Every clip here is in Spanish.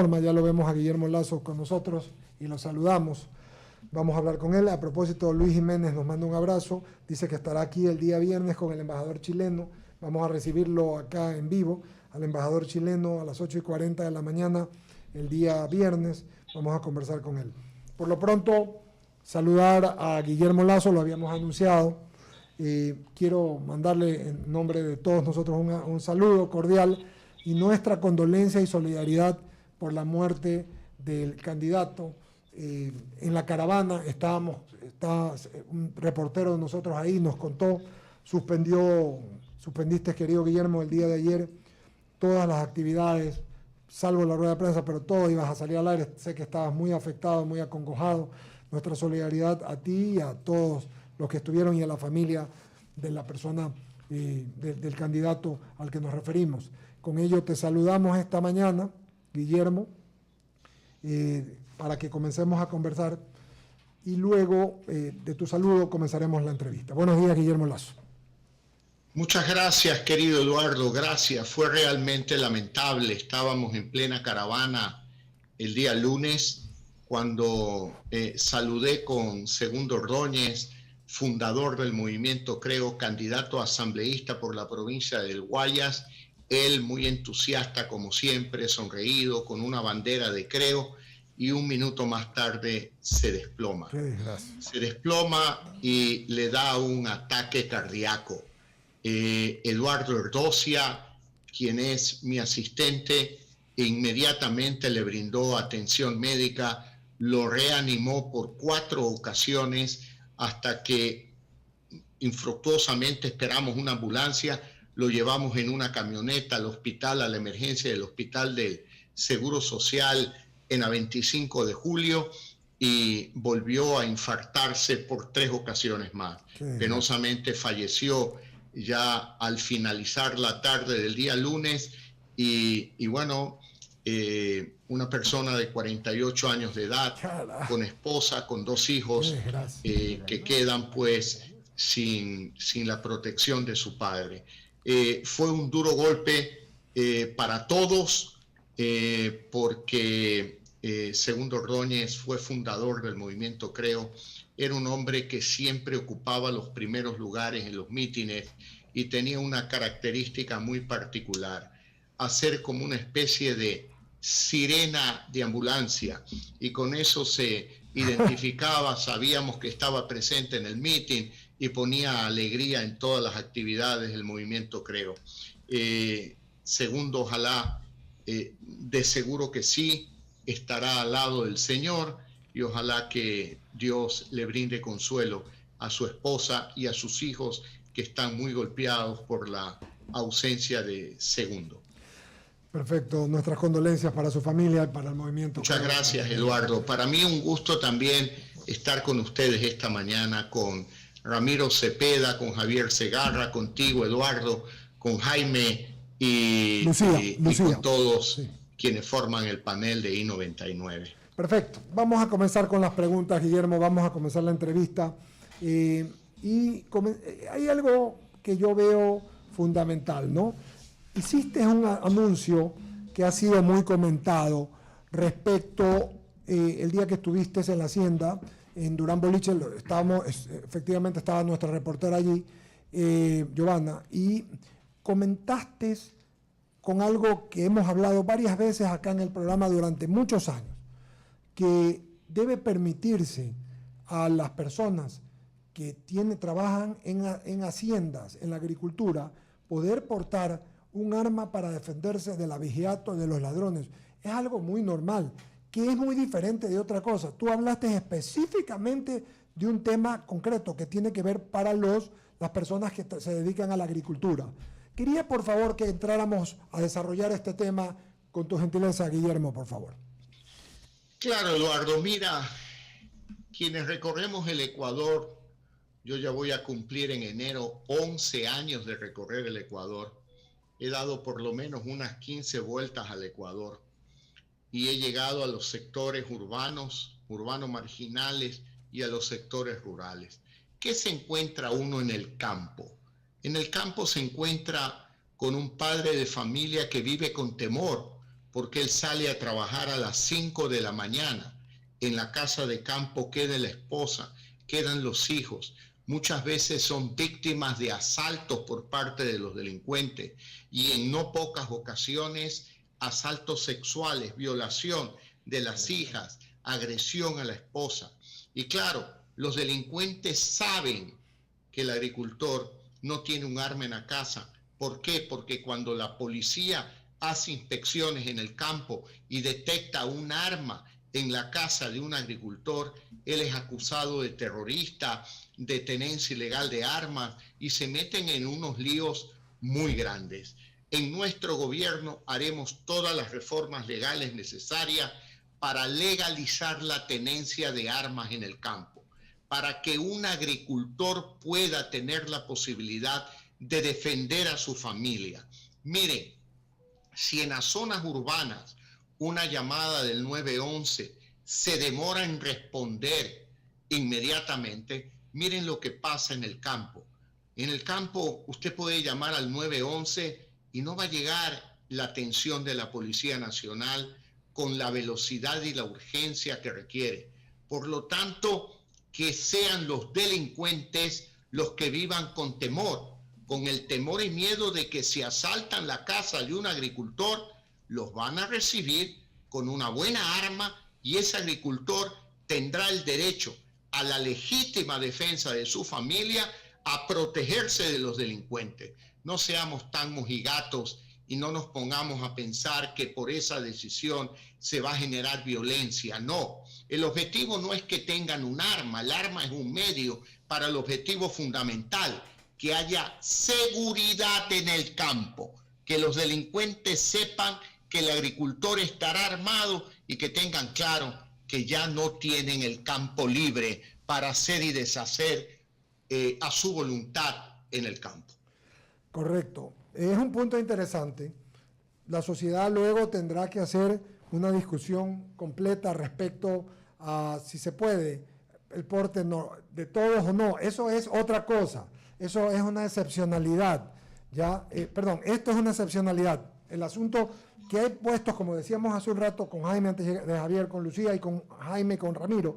Ya lo vemos a Guillermo Lasso con nosotros y lo saludamos. Vamos a hablar con él. A propósito, Luis Jiménez nos manda un abrazo. Dice que estará aquí el día viernes con el embajador chileno. Vamos a recibirlo acá en vivo, al embajador chileno a las 8:40 de la mañana el día viernes. Vamos a conversar con él. Por lo pronto, saludar a Guillermo Lasso, lo habíamos anunciado. Quiero mandarle en nombre de todos nosotros un saludo cordial y nuestra condolencia y solidaridad por la muerte del candidato. En la caravana está un reportero de nosotros ahí, nos contó, suspendiste, querido Guillermo, el día de ayer todas las actividades, salvo la rueda de prensa, pero todo ibas a salir al aire. Sé que estabas muy afectado, muy acongojado. Nuestra solidaridad a ti y a todos los que estuvieron y a la familia de la persona, del candidato al que nos referimos. Con ello te saludamos esta mañana, Guillermo, para que comencemos a conversar y luego de tu saludo comenzaremos la entrevista. Buenos días, Guillermo Lasso. Muchas gracias, querido Eduardo, gracias. Fue realmente lamentable. Estábamos en plena caravana el día lunes cuando saludé con Segundo Ordóñez, fundador del movimiento Creo, candidato asambleísta por la provincia del Guayas. Él muy entusiasta como siempre, sonreído, con una bandera de Creo, y un minuto más tarde se desploma. Se desploma y le da un ataque cardíaco. Eduardo Erdocia, quien es mi asistente, inmediatamente le brindó atención médica, lo reanimó por 4 ocasiones hasta que infructuosamente esperamos una ambulancia. Lo llevamos en una camioneta al hospital, a la emergencia del Hospital del Seguro Social en la 25 de julio y volvió a infartarse por 3 ocasiones más. Penosamente falleció ya al finalizar la tarde del día lunes y bueno, una persona de 48 años de edad, con esposa, con 2 hijos, que quedan pues sin la protección de su padre. Fue un duro golpe para todos, porque Segundo Ordóñez fue fundador del movimiento Creo. Era un hombre que siempre ocupaba los primeros lugares en los mítines y tenía una característica muy particular: hacer como una especie de sirena de ambulancia, y con eso se identificaba, sabíamos que estaba presente en el mitin y ponía alegría en todas las actividades del movimiento Creo. Segundo, ojalá, de seguro que sí, estará al lado del Señor, y ojalá que Dios le brinde consuelo a su esposa y a sus hijos, que están muy golpeados por la ausencia de Segundo. Perfecto, nuestras condolencias para su familia y para el movimiento. Muchas gracias, Eduardo. Para mí un gusto también estar con ustedes esta mañana, con Ramiro Cepeda, con Javier Segarra, contigo, Eduardo, con Jaime y con todos quienes forman el panel de I99. Perfecto. Vamos a comenzar con las preguntas, Guillermo. Vamos a comenzar la entrevista. Hay algo que yo veo fundamental, ¿no? Hiciste un anuncio que ha sido muy comentado respecto el día que estuviste en la hacienda, en Durán Boliche. Efectivamente estaba nuestra reportera allí, Giovanna, y comentaste con algo que hemos hablado varias veces acá en el programa durante muchos años, que debe permitirse a las personas que trabajan en haciendas, en la agricultura, poder portar un arma para defenderse del abigeato de los ladrones. Es algo muy normal, que es muy diferente de otra cosa. Tú hablaste específicamente de un tema concreto que tiene que ver para las personas que se dedican a la agricultura. Quería, por favor, que entráramos a desarrollar este tema con tu gentileza, Guillermo, por favor. Claro, Eduardo. Mira, quienes recorremos el Ecuador, yo ya voy a cumplir en enero 11 años de recorrer el Ecuador. He dado por lo menos unas 15 vueltas al Ecuador y he llegado a los sectores urbanos marginales y a los sectores rurales. ¿Qué se encuentra uno en el campo? En el campo se encuentra con un padre de familia que vive con temor porque él sale a trabajar a las 5 de la mañana. En la casa de campo queda la esposa, quedan los hijos. Muchas veces son víctimas de asaltos por parte de los delincuentes y en no pocas ocasiones asaltos sexuales, violación de las hijas, agresión a la esposa. Y claro, los delincuentes saben que el agricultor no tiene un arma en la casa. ¿Por qué? Porque cuando la policía hace inspecciones en el campo y detecta un arma en la casa de un agricultor, él es acusado de terrorista, de tenencia ilegal de armas y se meten en unos líos muy grandes. En nuestro gobierno haremos todas las reformas legales necesarias para legalizar la tenencia de armas en el campo, para que un agricultor pueda tener la posibilidad de defender a su familia. Miren, si en las zonas urbanas una llamada del 911 se demora en responder inmediatamente, miren lo que pasa en el campo. En el campo usted puede llamar al 911 y no va a llegar la atención de la Policía Nacional con la velocidad y la urgencia que requiere. Por lo tanto, que sean los delincuentes los que vivan con temor, con el temor y miedo de que si asaltan la casa de un agricultor, los van a recibir con una buena arma y ese agricultor tendrá el derecho a la legítima defensa de su familia, a protegerse de los delincuentes. No seamos tan mojigatos y no nos pongamos a pensar que por esa decisión se va a generar violencia. No, el objetivo no es que tengan un arma, el arma es un medio para el objetivo fundamental, que haya seguridad en el campo, que los delincuentes sepan que el agricultor estará armado y que tengan claro que ya no tienen el campo libre para hacer y deshacer a su voluntad en el campo. Correcto. Es un punto interesante. La sociedad luego tendrá que hacer una discusión completa respecto a si se puede el porte de todos o no. Eso es otra cosa. Eso es una excepcionalidad. Esto es una excepcionalidad. El asunto que hay puestos, como decíamos hace un rato con Jaime antes de Javier, con Lucía y con Jaime, con Ramiro,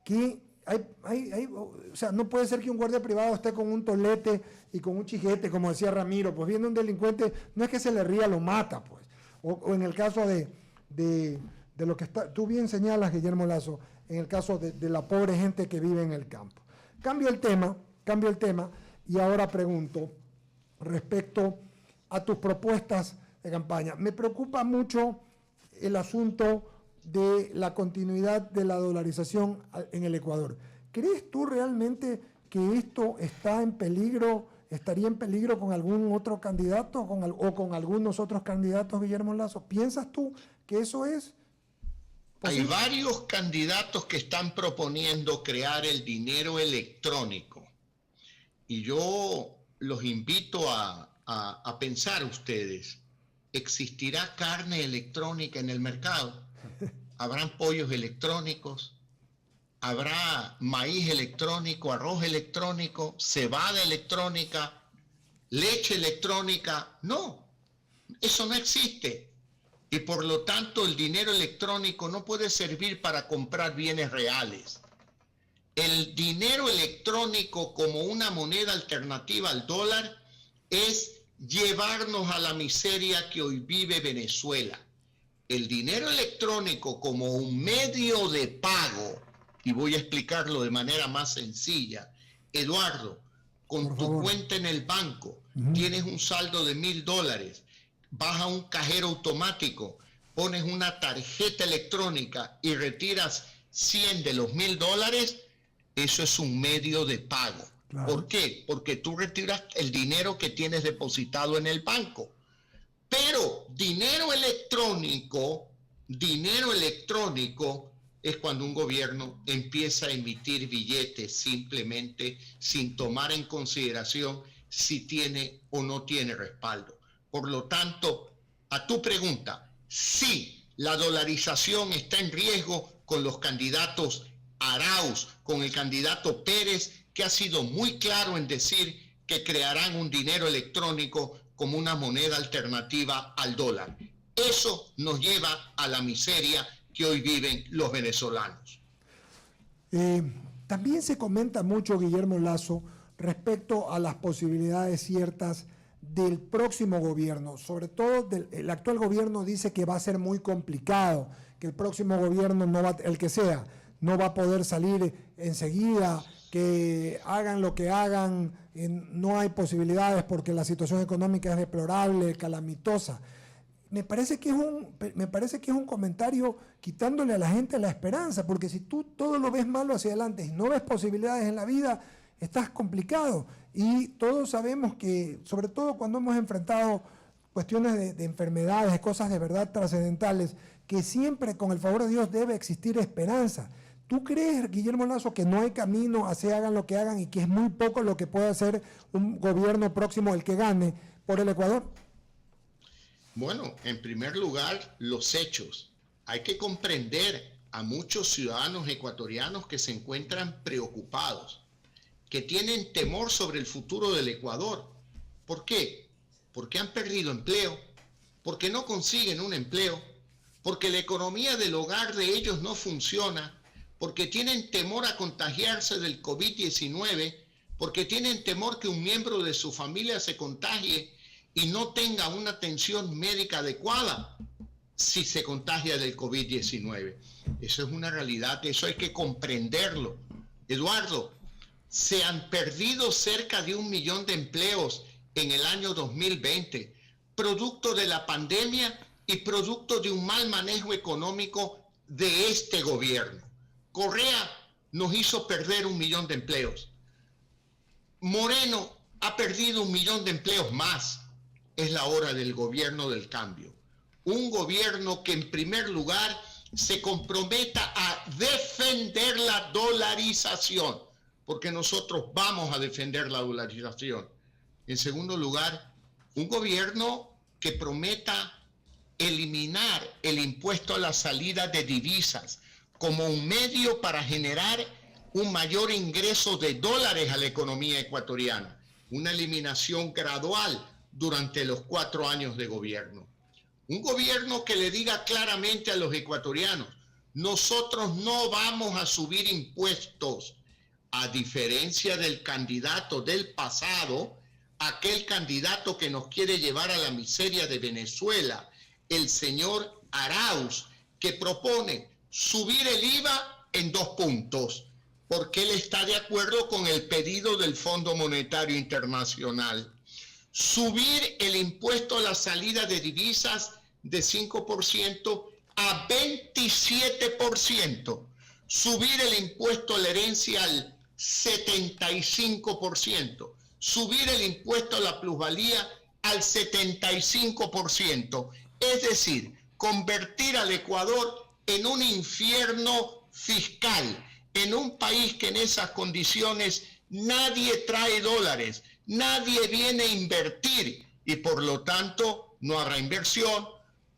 que o sea, no puede ser que un guardia privado esté con un tolete y con un chijete, como decía Ramiro, pues viene un delincuente, no es que se le ría, lo mata, pues. O en el caso de lo que tú bien señalas, Guillermo Lazo, en el caso de la pobre gente que vive en el campo. Cambio el tema, y ahora pregunto respecto a tus propuestas de campaña. Me preocupa mucho el asunto de la continuidad de la dolarización en el Ecuador. ¿Crees tú realmente que esto está en peligro, estaría en peligro con algún otro candidato o con algunos otros candidatos, Guillermo Lazo? ¿Piensas tú que eso es posible? Hay varios candidatos que están proponiendo crear el dinero electrónico y yo los invito a pensar ustedes. ¿Existirá carne electrónica en el mercado? ¿Habrán pollos electrónicos? ¿Habrá maíz electrónico, arroz electrónico, cebada electrónica, leche electrónica? No, eso no existe. Y por lo tanto el dinero electrónico no puede servir para comprar bienes reales. El dinero electrónico como una moneda alternativa al dólar es llevarnos a la miseria que hoy vive Venezuela. El dinero electrónico como un medio de pago, y voy a explicarlo de manera más sencilla. Eduardo, con tu cuenta en el banco, tienes un saldo de $1,000, vas a un cajero automático, pones una tarjeta electrónica y retiras 100 de los $1,000, eso es un medio de pago. Claro. ¿Por qué? Porque tú retiras el dinero que tienes depositado en el banco. Pero dinero electrónico es cuando un gobierno empieza a emitir billetes simplemente sin tomar en consideración si tiene o no tiene respaldo. Por lo tanto, a tu pregunta, sí, la dolarización está en riesgo con los candidatos Arauz, con el candidato Pérez, que ha sido muy claro en decir que crearán un dinero electrónico como una moneda alternativa al dólar. Eso nos lleva a la miseria que hoy viven los venezolanos. También se comenta mucho, Guillermo Lasso, respecto a las posibilidades ciertas del próximo gobierno. Sobre todo el actual gobierno dice que va a ser muy complicado, que el próximo gobierno, el que sea, no va a poder salir enseguida, que hagan lo que hagan, no hay posibilidades porque la situación económica es deplorable, calamitosa. Me parece que es un comentario quitándole a la gente la esperanza, porque si tú todo lo ves malo hacia adelante y no ves posibilidades en la vida, estás complicado. Y todos sabemos que, sobre todo cuando hemos enfrentado cuestiones de enfermedades, de cosas de verdad trascendentales, que siempre con el favor de Dios debe existir esperanza. ¿Tú crees, Guillermo Lasso, que no hay camino así hagan lo que hagan y que es muy poco lo que puede hacer un gobierno próximo, el que gane, por el Ecuador? Bueno, en primer lugar, los hechos. Hay que comprender a muchos ciudadanos ecuatorianos que se encuentran preocupados, que tienen temor sobre el futuro del Ecuador. ¿Por qué? Porque han perdido empleo, porque no consiguen un empleo, porque la economía del hogar de ellos no funciona, porque tienen temor a contagiarse del COVID-19, porque tienen temor que un miembro de su familia se contagie y no tenga una atención médica adecuada si se contagia del COVID-19. Eso es una realidad, eso hay que comprenderlo. Eduardo, se han perdido cerca de 1 millón de empleos en el año 2020, producto de la pandemia y producto de un mal manejo económico de este gobierno. Correa nos hizo perder 1 millón de empleos. Moreno ha perdido 1 millón de empleos más. Es la hora del gobierno del cambio. Un gobierno que en primer lugar se comprometa a defender la dolarización, porque nosotros vamos a defender la dolarización. En segundo lugar, un gobierno que prometa eliminar el impuesto a la salida de divisas como un medio para generar un mayor ingreso de dólares a la economía ecuatoriana, una eliminación gradual durante los 4 años de gobierno. Un gobierno que le diga claramente a los ecuatorianos, nosotros no vamos a subir impuestos, a diferencia del candidato del pasado, aquel candidato que nos quiere llevar a la miseria de Venezuela, el señor Arauz, que propone subir el IVA en 2 puntos, porque él está de acuerdo con el pedido del Fondo Monetario Internacional. Subir el impuesto a la salida de divisas de 5% a 27%. Subir el impuesto a la herencia al 75%. Subir el impuesto a la plusvalía al 75%. Es decir, convertir al Ecuador en un infierno fiscal, en un país que en esas condiciones nadie trae dólares, nadie viene a invertir y por lo tanto no habrá inversión,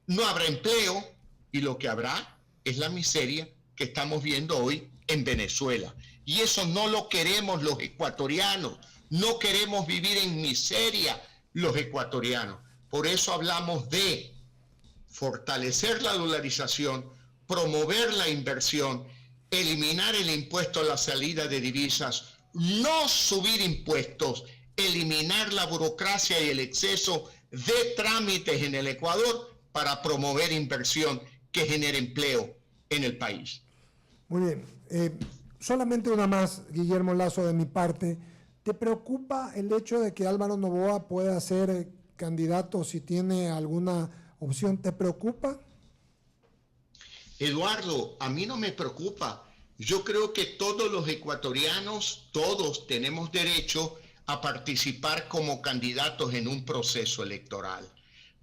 no habrá empleo y lo que habrá es la miseria que estamos viendo hoy en Venezuela. Y eso no lo queremos los ecuatorianos, no queremos vivir en miseria los ecuatorianos. Por eso hablamos de fortalecer la dolarización, promover la inversión, eliminar el impuesto a la salida de divisas, no subir impuestos, eliminar la burocracia y el exceso de trámites en el Ecuador para promover inversión que genere empleo en el país. Muy bien. Solamente una más, Guillermo Lasso, de mi parte. ¿Te preocupa el hecho de que Álvaro Noboa pueda ser candidato si tiene alguna opción? ¿Te preocupa? Eduardo, a mí no me preocupa. Yo creo que todos los ecuatorianos, todos tenemos derecho a participar como candidatos en un proceso electoral.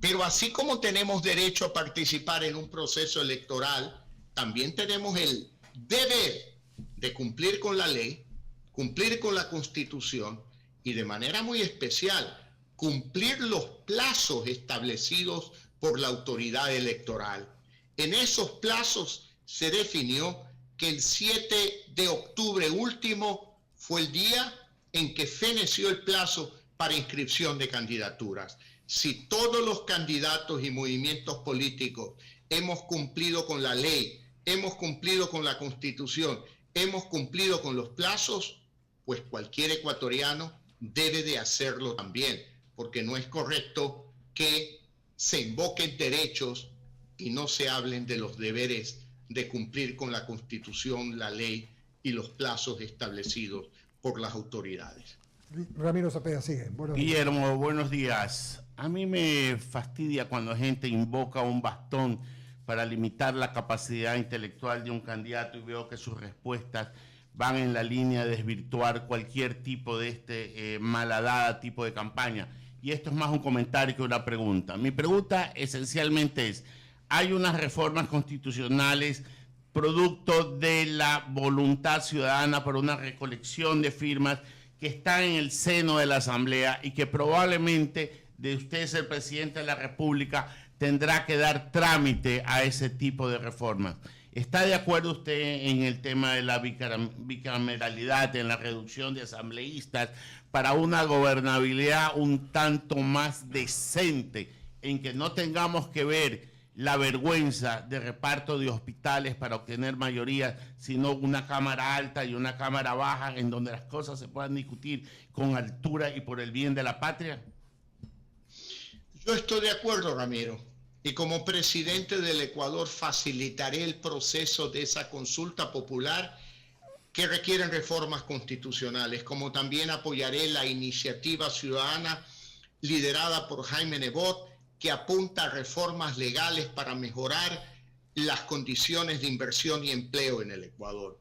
Pero así como tenemos derecho a participar en un proceso electoral, también tenemos el deber de cumplir con la ley, cumplir con la Constitución y de manera muy especial cumplir los plazos establecidos por la autoridad electoral. En esos plazos se definió que el 7 de octubre último fue el día en que feneció el plazo para inscripción de candidaturas. Si todos los candidatos y movimientos políticos hemos cumplido con la ley, hemos cumplido con la Constitución, hemos cumplido con los plazos, pues cualquier ecuatoriano debe de hacerlo también, porque no es correcto que se invoquen derechos y no se hablen de los deberes de cumplir con la Constitución, la ley y los plazos establecidos por las autoridades. Ramiro Cepeda, sigue. Guillermo, buenos días. A mí me fastidia cuando gente invoca un bastón para limitar la capacidad intelectual de un candidato y veo que sus respuestas van en la línea de desvirtuar cualquier tipo de malhadada tipo de campaña. Y esto es más un comentario que una pregunta. Mi pregunta esencialmente es, hay unas reformas constitucionales producto de la voluntad ciudadana por una recolección de firmas que están en el seno de la Asamblea y que probablemente de usted ser presidente de la República tendrá que dar trámite a ese tipo de reformas. ¿Está de acuerdo usted en el tema de la bicameralidad, en la reducción de asambleístas para una gobernabilidad un tanto más decente, en que no tengamos que ver la vergüenza de reparto de hospitales para obtener mayoría, sino una Cámara alta y una Cámara baja en donde las cosas se puedan discutir con altura y por el bien de la patria? Yo estoy de acuerdo, Ramiro, y como presidente del Ecuador facilitaré el proceso de esa consulta popular que requieren reformas constitucionales, como también apoyaré la iniciativa ciudadana liderada por Jaime Nebot, que apunta a reformas legales para mejorar las condiciones de inversión y empleo en el Ecuador.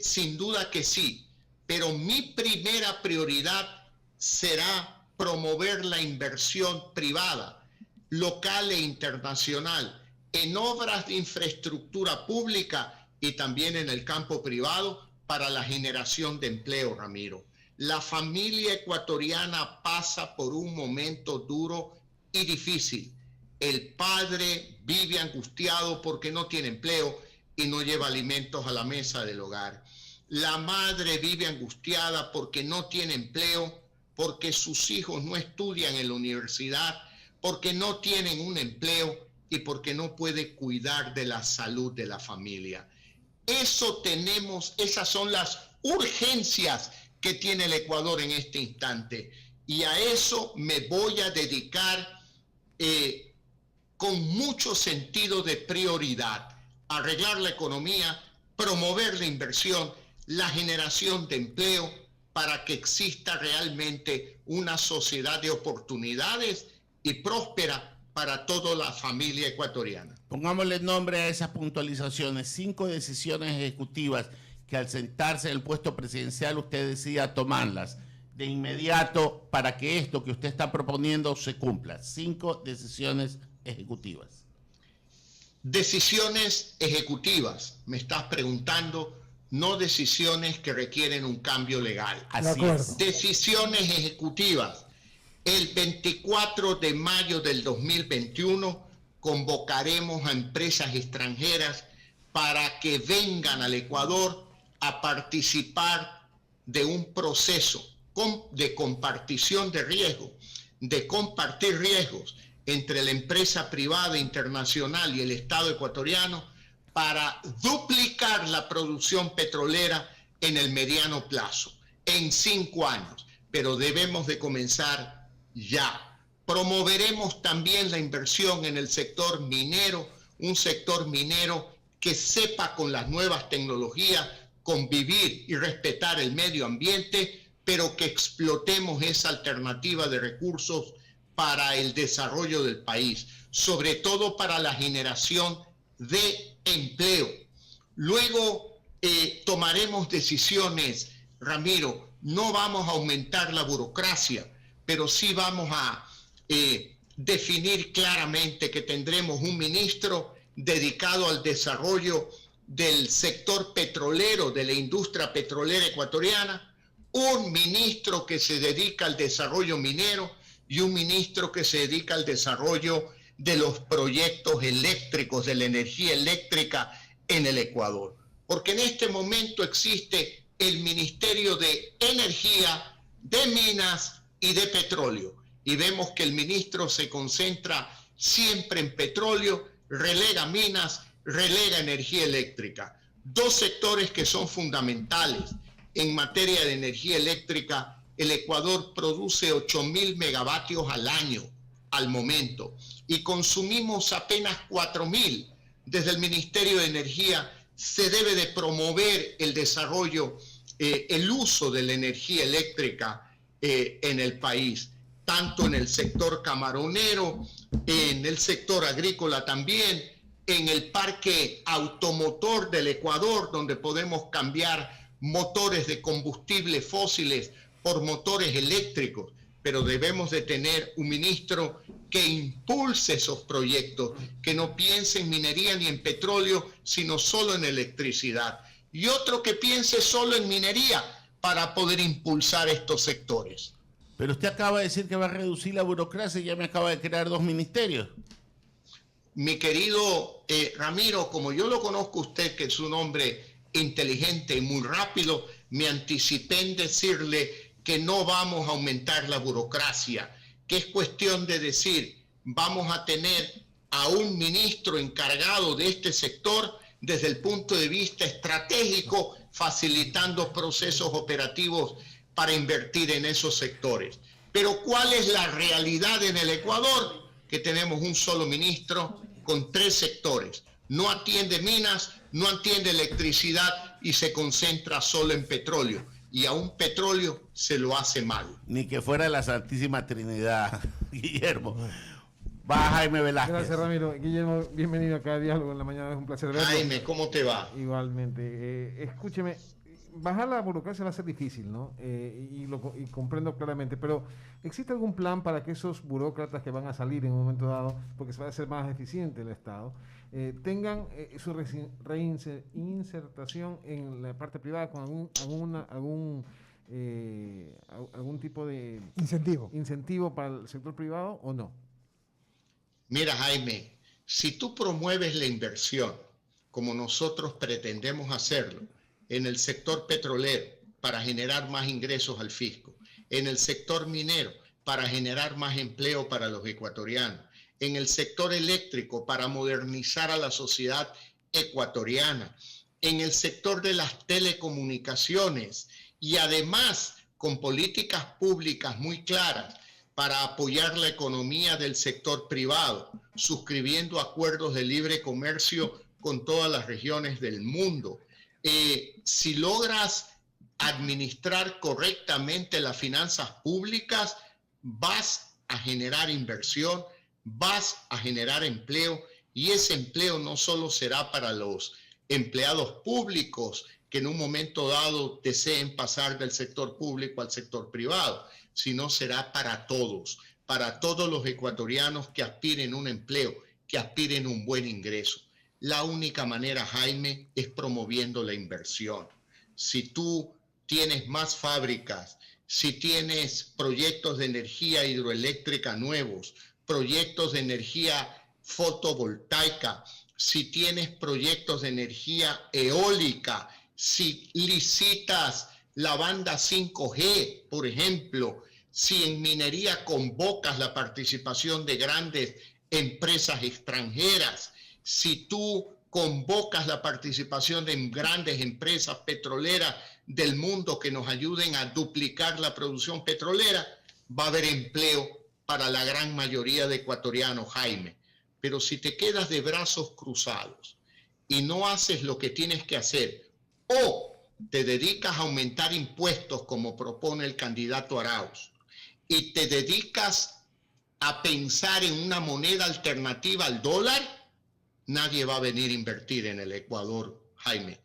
Sin duda que sí, pero mi primera prioridad será promover la inversión privada, local e internacional, en obras de infraestructura pública y también en el campo privado para la generación de empleo, Ramiro. La familia ecuatoriana pasa por un momento duro y difícil. El padre vive angustiado porque no tiene empleo y no lleva alimentos a la mesa del hogar. La madre vive angustiada porque no tiene empleo, porque sus hijos no estudian en la universidad, porque no tienen un empleo y porque no puede cuidar de la salud de la familia. Esas son las urgencias que tiene el Ecuador en este instante. Y a eso me voy a dedicar con mucho sentido de prioridad. Arreglar la economía, promover la inversión, la generación de empleo para que exista realmente una sociedad de oportunidades y próspera para toda la familia ecuatoriana. Pongámosle nombre a esas puntualizaciones, 5 decisiones ejecutivas que al sentarse en el puesto presidencial usted decida tomarlas de inmediato para que esto que usted está proponiendo se cumpla. 5 decisiones ejecutivas. Decisiones ejecutivas, me estás preguntando, no decisiones que requieren un cambio legal. Así es. Decisiones ejecutivas. El 24 de mayo del 2021 convocaremos a empresas extranjeras para que vengan al Ecuador a participar de un proceso de compartición de riesgos, de compartir riesgos entre la empresa privada internacional y el Estado ecuatoriano para duplicar la producción petrolera en el mediano plazo, en 5 años. Pero debemos de comenzar ya. Promoveremos también la inversión en el sector minero, un sector minero que sepa con las nuevas tecnologías convivir y respetar el medio ambiente, pero que explotemos esa alternativa de recursos para el desarrollo del país, sobre todo para la generación de empleo. Luego tomaremos decisiones, Ramiro, no vamos a aumentar la burocracia, pero sí vamos a definir claramente que tendremos un ministro dedicado al desarrollo del sector petrolero, de la industria petrolera ecuatoriana, un ministro que se dedica al desarrollo minero y un ministro que se dedica al desarrollo de los proyectos eléctricos, de la energía eléctrica en el Ecuador. Porque en este momento existe el Ministerio de Energía, de Minas y de Petróleo. y vemos que el ministro se concentra siempre en petróleo, relega minas, relega energía eléctrica. Dos sectores que son fundamentales en materia de energía eléctrica. El Ecuador produce 8.000 megavatios al año al momento y consumimos apenas 4.000. Desde el Ministerio de Energía se debe de promover el desarrollo, el uso de la energía eléctrica en el país, tanto en el sector camaronero, en el sector agrícola también, en el parque automotor del Ecuador, donde podemos cambiar motores de combustibles fósiles por motores eléctricos, pero debemos de tener un ministro que impulse esos proyectos, que no piense en minería ni en petróleo, sino solo en electricidad, y otro que piense solo en minería para poder impulsar estos sectores. Pero usted acaba de decir que va a reducir la burocracia y ya me acaba de crear 2 ministerios. Mi querido Ramiro, como yo lo conozco a usted, que es un hombre inteligente y muy rápido, me anticipé en decirle que no vamos a aumentar la burocracia, que es cuestión de decir, vamos a tener a un ministro encargado de este sector desde el punto de vista estratégico, facilitando procesos operativos para invertir en esos sectores. Pero ¿cuál es la realidad en el Ecuador? Que tenemos un solo ministro con 3 sectores. No atiende minas, no atiende electricidad y se concentra solo en petróleo. Y a un petróleo se lo hace mal. Ni que fuera la Santísima Trinidad, Guillermo. Va Jaime Velázquez. Gracias, Ramiro. Guillermo, bienvenido acá a Diálogo en la Mañana. Es un placer verlo. Jaime, ¿cómo te va? Igualmente. Escúcheme, bajar la burocracia va a ser difícil, ¿no? Y comprendo claramente, pero ¿existe algún plan para que esos burócratas que van a salir en un momento dado, porque se va a hacer más eficiente el Estado, tengan su reinsertación en la parte privada con algún tipo de incentivo para el sector privado o no? Mira, Jaime, si tú promueves la inversión, como nosotros pretendemos hacerlo, en el sector petrolero para generar más ingresos al fisco, en el sector minero para generar más empleo para los ecuatorianos, en el sector eléctrico para modernizar a la sociedad ecuatoriana, en el sector de las telecomunicaciones y además con políticas públicas muy claras para apoyar la economía del sector privado, suscribiendo acuerdos de libre comercio con todas las regiones del mundo. Si logras administrar correctamente las finanzas públicas, vas a generar inversión, vas a generar empleo, y ese empleo no solo será para los empleados públicos que en un momento dado deseen pasar del sector público al sector privado, sino será para todos los ecuatorianos que aspiren a un empleo, que aspiren a un buen ingreso. La única manera, Jaime, es promoviendo la inversión. Si tú tienes más fábricas, si tienes proyectos de energía hidroeléctrica nuevos, proyectos de energía fotovoltaica, si tienes proyectos de energía eólica, si licitas la banda 5G, por ejemplo, si en minería convocas la participación de grandes empresas extranjeras, si tú convocas la participación de grandes empresas petroleras del mundo que nos ayuden a duplicar la producción petrolera, va a haber empleo para la gran mayoría de ecuatorianos, Jaime. Pero si te quedas de brazos cruzados y no haces lo que tienes que hacer, o te dedicas a aumentar impuestos como propone el candidato Arauz, y te dedicas a pensar en una moneda alternativa al dólar, nadie va a venir a invertir en el Ecuador, Jaime.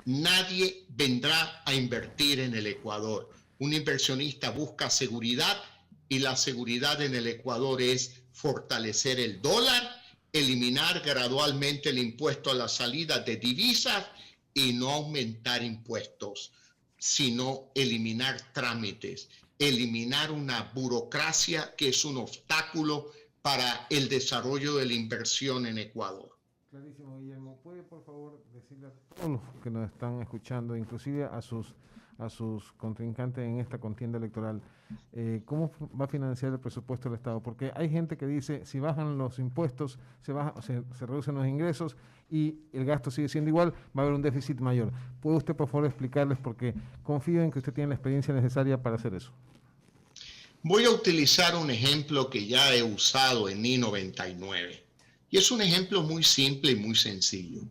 Nadie vendrá a invertir en el Ecuador. Un inversionista busca seguridad, y la seguridad en el Ecuador es fortalecer el dólar, eliminar gradualmente el impuesto a la salida de divisas y no aumentar impuestos, sino eliminar trámites, eliminar una burocracia que es un obstáculo para el desarrollo de la inversión en Ecuador. Clarísimo, Guillermo. ¿Puede, por favor, decirle a todos los que nos están escuchando, inclusive a sus contrincantes en esta contienda electoral, cómo va a financiar el presupuesto del Estado? Porque hay gente que dice, si bajan los impuestos, se reducen los ingresos y el gasto sigue siendo igual, va a haber un déficit mayor. ¿Puede usted, por favor, explicarles? Porque confío en que usted tiene la experiencia necesaria para hacer eso. Voy a utilizar un ejemplo que ya he usado en I-99. Y es un ejemplo muy simple y muy sencillo.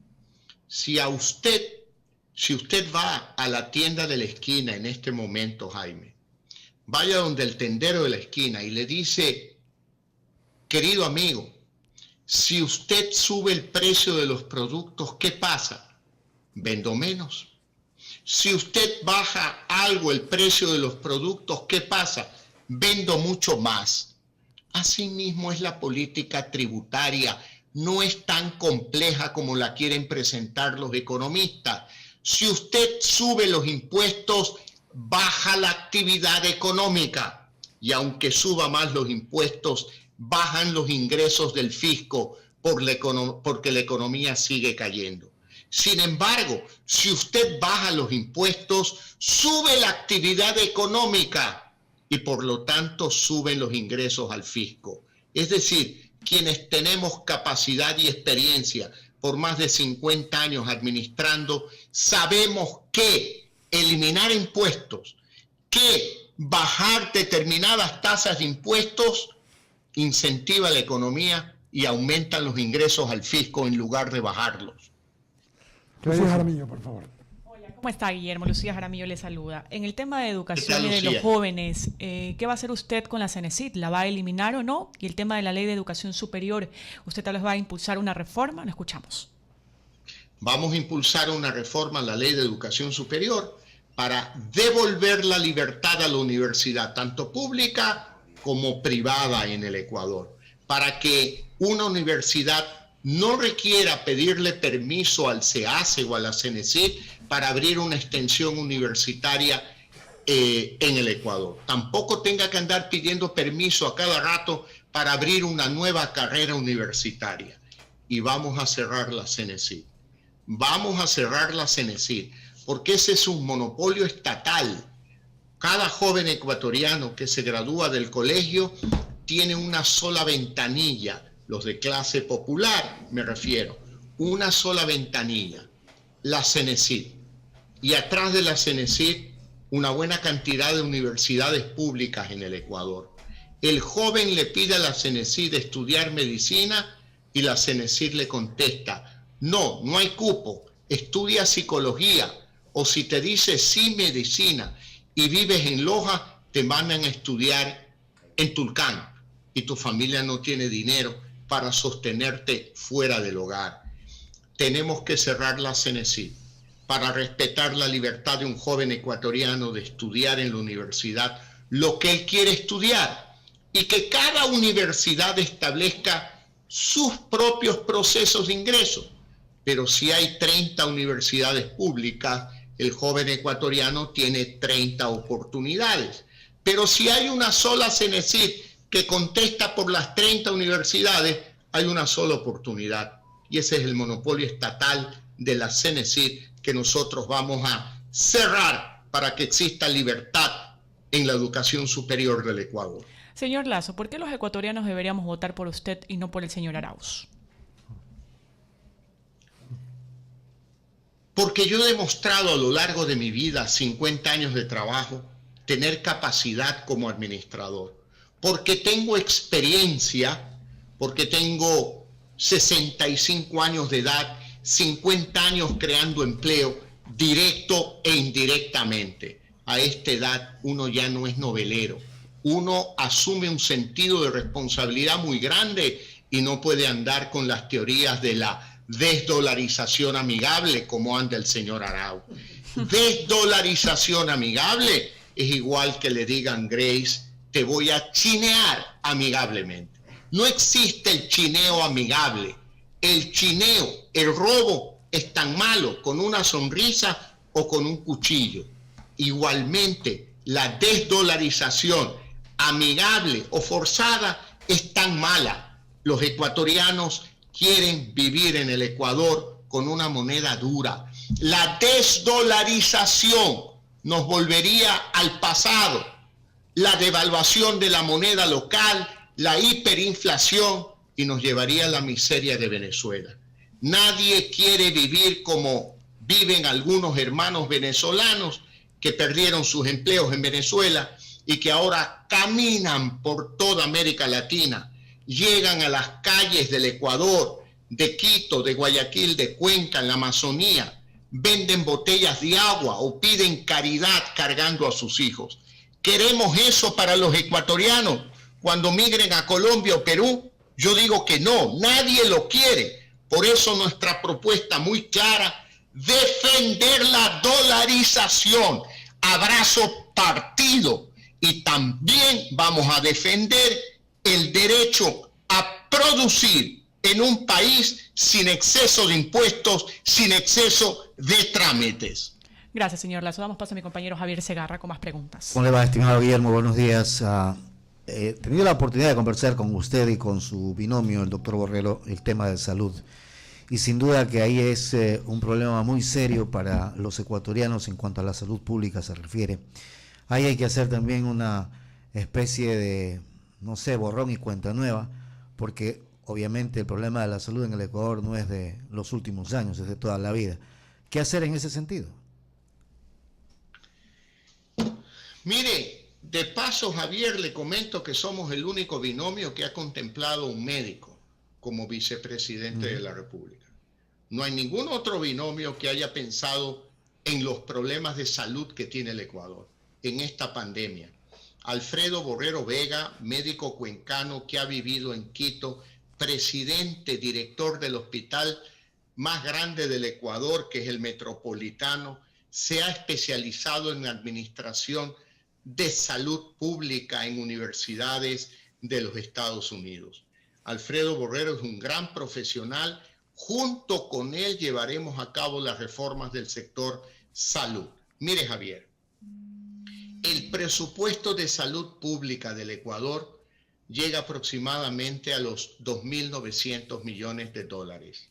Si usted va a la tienda de la esquina en este momento, Jaime, vaya donde el tendero de la esquina y le dice, querido amigo, si usted sube el precio de los productos, ¿qué pasa? Vendo menos. Si usted baja algo el precio de los productos, ¿qué pasa? Vendo mucho más. Asimismo es la política tributaria. No es tan compleja como la quieren presentar los economistas. Si usted sube los impuestos, baja la actividad económica. Y aunque suba más los impuestos, bajan los ingresos del fisco porque la economía sigue cayendo. Sin embargo, si usted baja los impuestos, sube la actividad económica y por lo tanto suben los ingresos al fisco. Es decir, quienes tenemos capacidad y experiencia por más de 50 años administrando, sabemos que eliminar impuestos, que bajar determinadas tasas de impuestos incentiva la economía y aumentan los ingresos al fisco en lugar de bajarlos. Lucía Jaramillo, por favor. ¿Cómo está, Guillermo? Lucía Jaramillo le saluda. En el tema de educación ¿Qué tal, y de los Lucía? jóvenes, ¿qué va a hacer usted con la CENESID? ¿La va a eliminar o no? Y el tema de la ley de educación superior, ¿usted tal vez va a impulsar una reforma? Lo escuchamos. Vamos a impulsar una reforma a la ley de educación superior para devolver la libertad a la universidad, tanto pública como privada en el Ecuador, para que una universidad no requiera pedirle permiso al CEACE o a la CENESID para abrir una extensión universitaria en el Ecuador. Tampoco tenga que andar pidiendo permiso a cada rato para abrir una nueva carrera universitaria. Y vamos a cerrar la CENESID. Vamos a cerrar la CENESID, porque ese es un monopolio estatal. Cada joven ecuatoriano que se gradúa del colegio tiene una sola ventanilla, los de clase popular me refiero, una sola ventanilla, la CENESID. Y atrás de la CENESID, una buena cantidad de universidades públicas en el Ecuador. El joven le pide a la CENESID estudiar medicina y la CENESID le contesta, no, no hay cupo, estudia psicología, o si te dice sí medicina y vives en Loja, te mandan a estudiar en Tulcán y tu familia no tiene dinero para sostenerte fuera del hogar. Tenemos que cerrar la CENESID para respetar la libertad de un joven ecuatoriano de estudiar en la universidad lo que él quiere estudiar y que cada universidad establezca sus propios procesos de ingreso. Pero si hay 30 universidades públicas, el joven ecuatoriano tiene 30 oportunidades. Pero si hay una sola CENESID que contesta por las 30 universidades, hay una sola oportunidad. Y ese es el monopolio estatal de la CENESID que nosotros vamos a cerrar para que exista libertad en la educación superior del Ecuador. Señor Lazo, ¿por qué los ecuatorianos deberíamos votar por usted y no por el señor Arauz? Porque yo he demostrado a lo largo de mi vida, 50 años de trabajo, tener capacidad como administrador. Porque tengo experiencia, porque tengo 65 años de edad, 50 años creando empleo, directo e indirectamente. A esta edad uno ya no es novelero. Uno asume un sentido de responsabilidad muy grande y no puede andar con las teorías de la desdolarización amigable como anda el señor Arauz. Desdolarización amigable es igual que le digan, Grace, te voy a chinear amigablemente. No existe el chineo amigable. El chineo, el robo es tan malo con una sonrisa o con un cuchillo. Igualmente, la desdolarización amigable o forzada es tan mala. Los ecuatorianos quieren vivir en el Ecuador con una moneda dura. La desdolarización nos volvería al pasado. La devaluación de la moneda local, la hiperinflación, y nos llevaría a la miseria de Venezuela. Nadie quiere vivir como viven algunos hermanos venezolanos que perdieron sus empleos en Venezuela y que ahora caminan por toda América Latina, llegan a las calles del Ecuador, de Quito, de Guayaquil, de Cuenca, en la Amazonía, venden botellas de agua o piden caridad cargando a sus hijos. ¿Queremos eso para los ecuatorianos cuando migren a Colombia o Perú? Yo digo que no, nadie lo quiere. Por eso nuestra propuesta muy clara: defender la dolarización, abrazo partido, y también vamos a defender el derecho a producir en un país sin exceso de impuestos, sin exceso de trámites. Gracias, señor Lazo. Damos paso a mi compañero Javier Segarra con más preguntas. ¿Cómo le va, estimado Guillermo? Buenos días. He tenido la oportunidad de conversar con usted y con su binomio, el doctor Borrero, el tema de salud. Y sin duda que ahí es un problema muy serio para los ecuatorianos en cuanto a la salud pública se refiere. Ahí hay que hacer también una especie de, no sé, borrón y cuenta nueva, porque obviamente el problema de la salud en el Ecuador no es de los últimos años, es de toda la vida. ¿Qué hacer en ese sentido? Mire, de paso, Javier, le comento que somos el único binomio que ha contemplado un médico como vicepresidente de la República. No hay ningún otro binomio que haya pensado en los problemas de salud que tiene el Ecuador en esta pandemia. Alfredo Borrero Vega, médico cuencano que ha vivido en Quito, presidente, director del hospital más grande del Ecuador, que es el Metropolitano, se ha especializado en administración de salud pública en universidades de los Estados Unidos. Alfredo Borrero es un gran profesional. Junto con él llevaremos a cabo las reformas del sector salud. Mire, Javier, el presupuesto de salud pública del Ecuador llega aproximadamente a los 2.900 millones de dólares.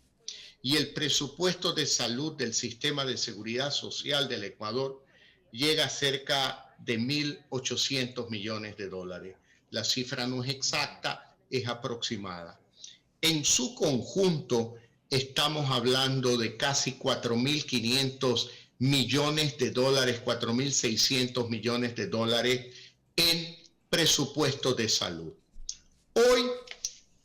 Y el presupuesto de salud del Sistema de Seguridad Social del Ecuador llega a cerca de 1.800 millones de dólares. La cifra no es exacta, es aproximada. En su conjunto estamos hablando de casi 4.500 millones de dólares, 4.600 millones de dólares en presupuesto de salud. Hoy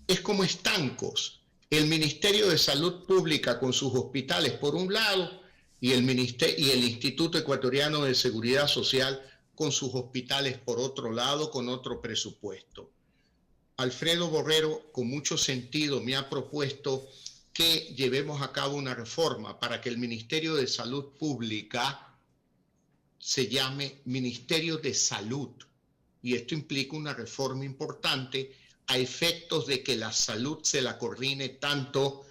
es como estancos. El Ministerio de Salud Pública con sus hospitales por un lado y el Instituto Ecuatoriano de Seguridad Social con sus hospitales por otro lado, con otro presupuesto. Alfredo Borrero, con mucho sentido, me ha propuesto que llevemos a cabo una reforma para que el Ministerio de Salud Pública se llame Ministerio de Salud. Y esto implica una reforma importante a efectos de que la salud se la coordine tanto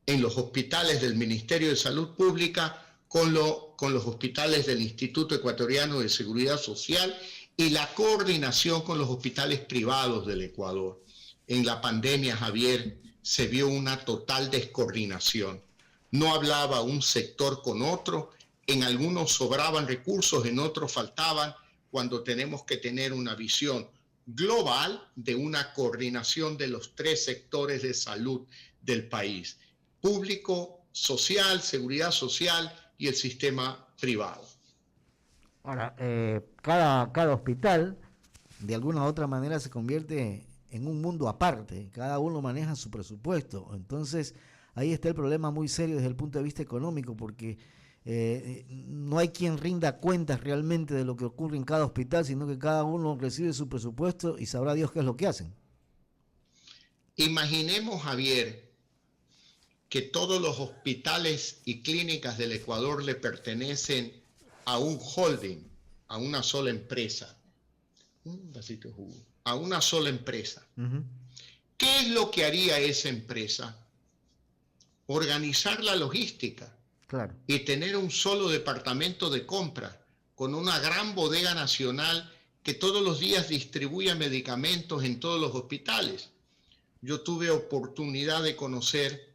en los hospitales del Ministerio de Salud Pública con los hospitales del Instituto Ecuatoriano de Seguridad Social y la coordinación con los hospitales privados del Ecuador. En la pandemia, Javier, se vio una total descoordinación. No hablaba un sector con otro, en algunos sobraban recursos, en otros faltaban, cuando tenemos que tener una visión global de una coordinación de los tres sectores de salud del país: público, social, seguridad social y el sistema privado. Ahora, cada hospital de alguna u otra manera se convierte en un mundo aparte, cada uno maneja su presupuesto, entonces ahí está el problema muy serio desde el punto de vista económico, porque no hay quien rinda cuentas realmente de lo que ocurre en cada hospital, sino que cada uno recibe su presupuesto y sabrá Dios qué es lo que hacen. Imaginemos, Javier, que todos los hospitales y clínicas del Ecuador le pertenecen a un holding, a una sola empresa. Un vasito de jugo. A una sola empresa. ¿Qué es lo que haría esa empresa? Organizar la logística. Claro. Y tener un solo departamento de compra con una gran bodega nacional que todos los días distribuya medicamentos en todos los hospitales. yo tuve oportunidad de conocer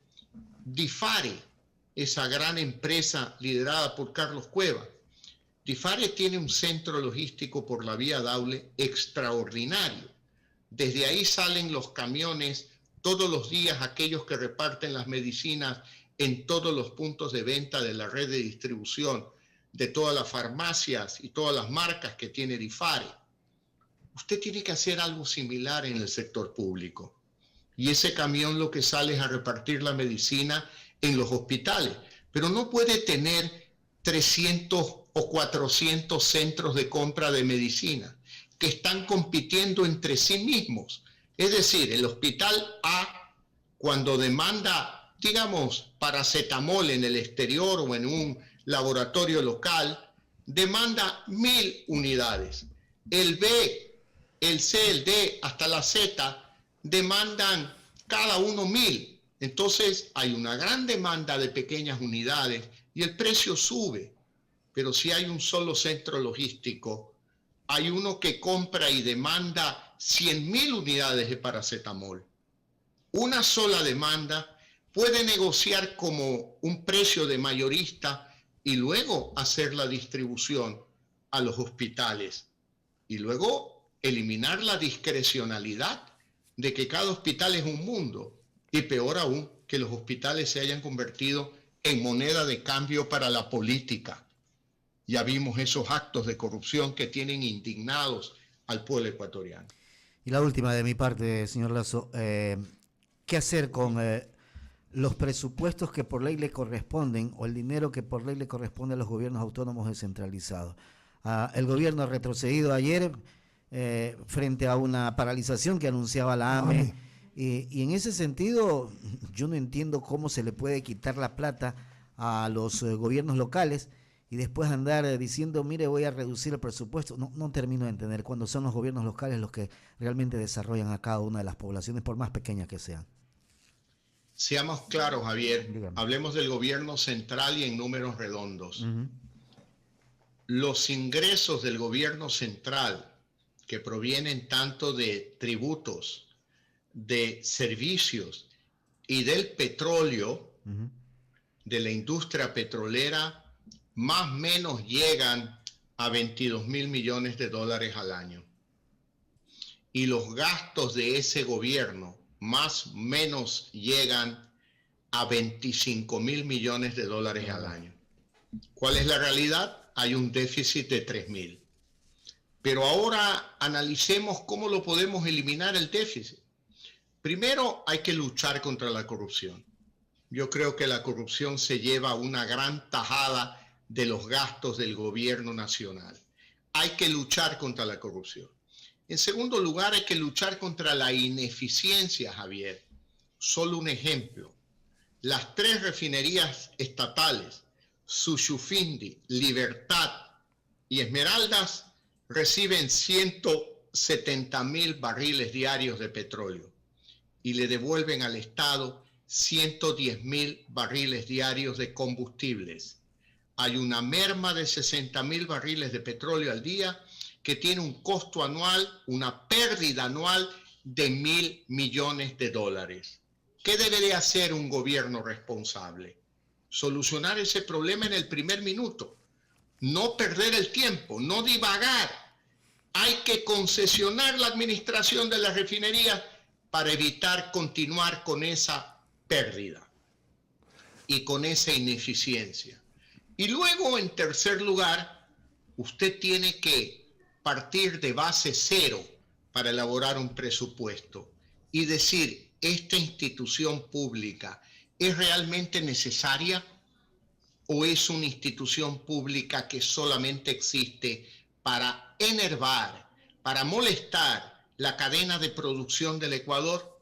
Difare, esa gran empresa liderada por Carlos Cueva. Difare tiene un centro logístico por la vía Daule extraordinario. Desde ahí salen los camiones todos los días, aquellos que reparten las medicinas en todos los puntos de venta de la red de distribución de todas las farmacias y todas las marcas que tiene Difare. Usted tiene que hacer algo similar en el sector público. Y ese camión lo que sale es a repartir la medicina en los hospitales. Pero no puede tener 300 o 400 centros de compra de medicina que están compitiendo entre sí mismos. Es decir, el hospital A, cuando demanda, digamos, paracetamol en el exterior o en un laboratorio local, demanda 1000 unidades. El B, el C, el D, hasta la Z, demandan cada uno 1000. Entonces hay una gran demanda de pequeñas unidades y el precio sube. Pero si hay un solo centro logístico, hay uno que compra y demanda 100.000 unidades de paracetamol. Una sola demanda puede negociar como un precio de mayorista y luego hacer la distribución a los hospitales. Y luego eliminar la discrecionalidad de que cada hospital es un mundo. Y peor aún, que los hospitales se hayan convertido en moneda de cambio para la política. Ya vimos esos actos de corrupción que tienen indignados al pueblo ecuatoriano. Y la última de mi parte, señor Lasso, ¿qué hacer con los presupuestos que por ley le corresponden o el dinero que por ley le corresponde a los gobiernos autónomos descentralizados? El gobierno ha retrocedido ayer frente a una paralización que anunciaba la AME. Y en ese sentido, yo no entiendo cómo se le puede quitar la plata a los gobiernos locales y después andar diciendo, mire, voy a reducir el presupuesto. No termino de entender cuando son los gobiernos locales los que realmente desarrollan a cada una de las poblaciones, por más pequeñas que sean. Seamos claros, Javier. Dígame. Hablemos del gobierno central y en números redondos. Los ingresos del gobierno central, que provienen tanto de tributos, de servicios y del petróleo, de la industria petrolera, más o menos llegan a 22.000 millones de dólares al año. Y los gastos de ese gobierno más o menos llegan a 25.000 millones de dólares al año. ¿Cuál es la realidad? Hay un déficit de 3.000. Pero ahora analicemos cómo lo podemos eliminar el déficit. Primero hay que luchar contra la corrupción. Yo creo que la corrupción se lleva una gran tajada de los gastos del gobierno nacional. Hay que luchar contra la corrupción. En segundo lugar, hay que luchar contra la ineficiencia, Javier. Solo un ejemplo. Las 3 refinerías estatales, Sushufindi, Libertad y Esmeraldas, reciben 170.000 barriles diarios de petróleo y le devuelven al Estado 110.000 barriles diarios de combustibles. Hay una merma de 60.000 barriles de petróleo al día que tiene un costo anual, una pérdida anual de 1.000 millones de dólares. ¿Qué debería hacer un gobierno responsable? Solucionar ese problema en el primer minuto. No perder el tiempo, no divagar. Hay que concesionar la administración de las refinerías para evitar continuar con esa pérdida y con esa ineficiencia. Y luego, en tercer lugar, usted tiene que partir de base cero para elaborar un presupuesto y decir, ¿esta institución pública es realmente necesaria o es una institución pública que solamente existe para enervar, para molestar la cadena de producción del Ecuador?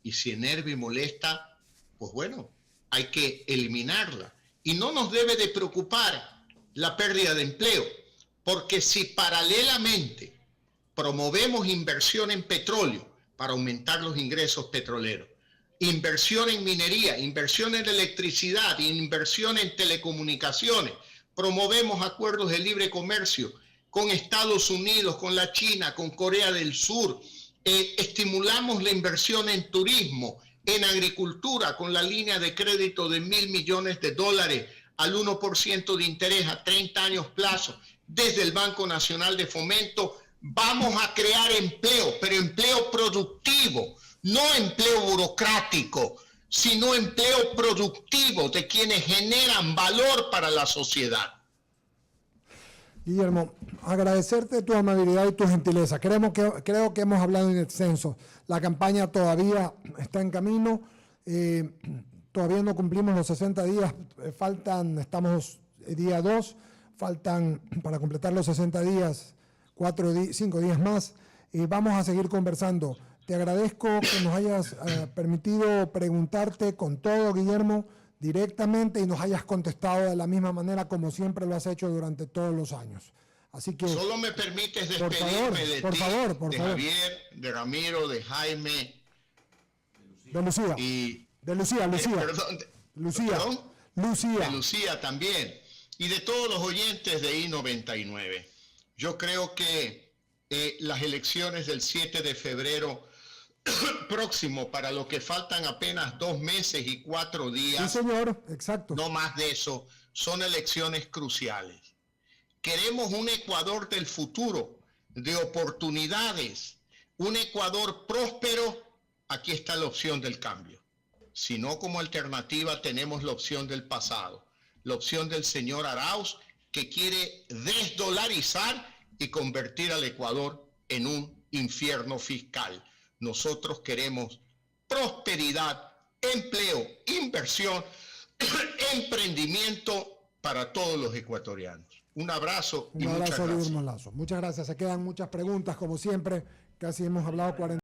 Y si enerva y molesta, pues bueno, hay que eliminarla. Y no nos debe de preocupar la pérdida de empleo, porque si paralelamente promovemos inversión en petróleo para aumentar los ingresos petroleros, inversión en minería, inversión en electricidad, inversión en telecomunicaciones, promovemos acuerdos de libre comercio con Estados Unidos, con la China, con Corea del Sur, estimulamos la inversión en turismo, en agricultura, con la línea de crédito de $1.000 millones al 1% de interés a 30 años plazo desde el Banco Nacional de Fomento. Vamos a crear empleo, pero empleo productivo, no empleo burocrático, sino empleo productivo de quienes generan valor para la sociedad. Guillermo, agradecerte tu amabilidad y tu gentileza. Creo que hemos hablado en extenso. La campaña todavía está en camino. Todavía no cumplimos los 60 días. Estamos día 2. Faltan para completar los 60 días, 5 días más. Vamos a seguir conversando. Te agradezco que nos hayas permitido preguntarte con todo, Guillermo, directamente, y nos hayas contestado de la misma manera como siempre lo has hecho durante todos los años. Así que solo me permites despedirme de ti, de Javier, de Ramiro, de Jaime, de Lucía, y de Lucía, de Lucía también, y de todos los oyentes de I99. Yo creo que las elecciones del 7 de febrero próximo, para lo que faltan apenas 2 meses y 4 días, sí, señor, exacto, no más de eso, son elecciones cruciales. Queremos un Ecuador del futuro, de oportunidades, un Ecuador próspero. Aquí está la opción del cambio. Si no, como alternativa tenemos la opción del pasado, la opción del señor Arauz, que quiere desdolarizar y convertir al Ecuador en un infierno fiscal. Nosotros queremos prosperidad, empleo, inversión, emprendimiento para todos los ecuatorianos. Un abrazo y muchas gracias. Guillermo Lazo. Muchas gracias. Se quedan muchas preguntas, como siempre. Casi hemos hablado 40